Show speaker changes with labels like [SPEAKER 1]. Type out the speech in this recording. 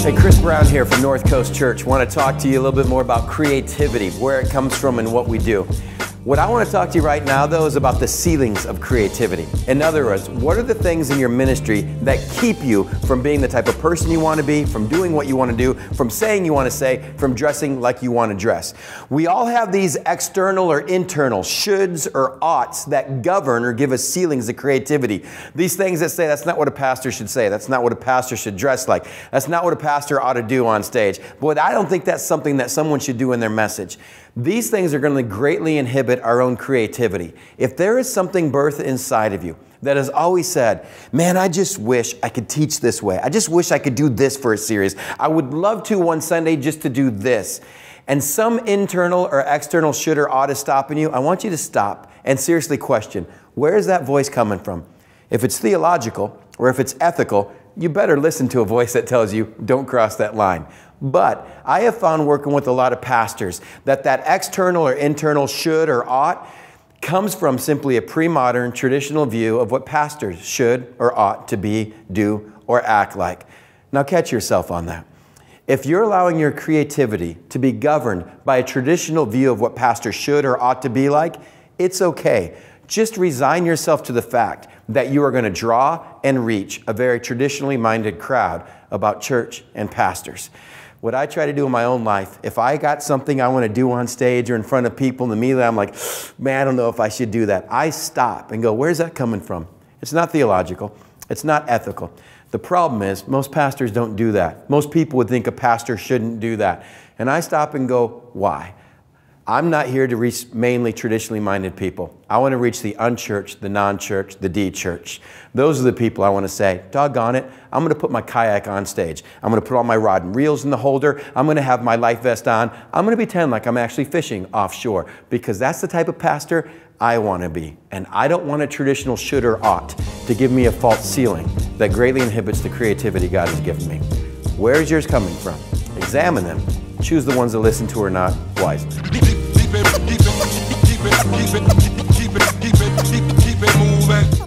[SPEAKER 1] Hey, Chris Brown here from North Coast Church. Want to talk to you a little bit more about creativity, where it comes from and what we do. What I want to talk to you right now, though, is about the ceilings of creativity. In other words, what are the things in your ministry that keep you from being the type of person you want to be, from doing what you want to do, from saying you want to say, from dressing like you want to dress? We all have these external or internal shoulds or oughts that govern or give us ceilings of creativity. These things that say, that's not what a pastor should say, that's not what a pastor should dress like, that's not what a pastor ought to do on stage. But I don't think that's something that someone should do in their message. These things are going to greatly inhibit our own creativity. If there is something birthed inside of you that has always said, man, I just wish I could teach this way. I just wish I could do this for a series. I would love to one Sunday just to do this. And some internal or external should or ought is stopping you. I want you to stop and seriously question, where is that voice coming from? If it's theological or if it's ethical, you better listen to a voice that tells you, don't cross that line. But I have found working with a lot of pastors that external or internal should or ought comes from simply a pre-modern traditional view of what pastors should or ought to be, do, or act like. Now catch yourself on that. If you're allowing your creativity to be governed by a traditional view of what pastors should or ought to be like, it's okay. Just resign yourself to the fact that you are going to draw and reach a very traditionally minded crowd about church and pastors. What I try to do in my own life, if I got something I want to do on stage or in front of people and immediately I'm like, man, I don't know if I should do that. I stop and go, where's that coming from? It's not theological. It's not ethical. The problem is most pastors don't do that. Most people would think a pastor shouldn't do that. And I stop and go, why? I'm not here to reach mainly traditionally minded people. I want to reach the unchurched, the non-church, the de-church. Those are the people I want to say, doggone it, I'm going to put my kayak on stage. I'm going to put all my rod and reels in the holder. I'm going to have my life vest on. I'm going to pretend like I'm actually fishing offshore because that's the type of pastor I want to be. And I don't want a traditional should or ought to give me a false ceiling that greatly inhibits the creativity God has given me. Where's yours coming from? Examine them. Choose the ones to listen to or not wisely. Keep it moving.